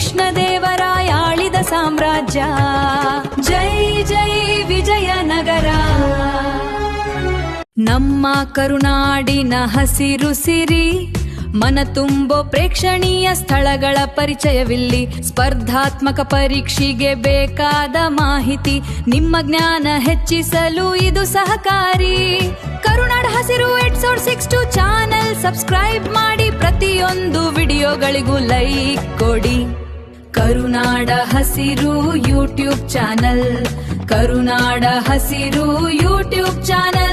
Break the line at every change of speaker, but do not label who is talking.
ಕೃಷ್ಣದೇವರಾಯ ಆಳಿದ ಸಾಮ್ರಾಜ್ಯ. ಜೈ ಜೈ ವಿಜಯನಗರ. ನಮ್ಮ ಕರುನಾಡಿನ ಹಸಿರು ಸಿರಿ, ಮನ ತುಂಬೋ ಪ್ರೇಕ್ಷಣೀಯ ಸ್ಥಳಗಳ ಪರಿಚಯವಿಲ್ಲಿ. ಸ್ಪರ್ಧಾತ್ಮಕ ಪರೀಕ್ಷೆಗೆ ಬೇಕಾದ ಮಾಹಿತಿ, ನಿಮ್ಮ ಜ್ಞಾನ ಹೆಚ್ಚಿಸಲು ಇದು ಸಹಕಾರಿ. ಕರುನಾಡ ಹಸಿರು 862 ಚಾನೆಲ್ ಸಬ್ಸ್ಕ್ರೈಬ್ ಮಾಡಿ, ಪ್ರತಿಯೊಂದು ವಿಡಿಯೋಗಳಿಗೂ ಲೈಕ್ ಕೊಡಿ. ಕರುನಾಡ ಹಸಿರು ಯೂಟ್ಯೂಬ್ ಚಾನಲ್, ಕರುನಾಡ ಹಸಿರು ಯೂಟ್ಯೂಬ್ ಚಾನಲ್.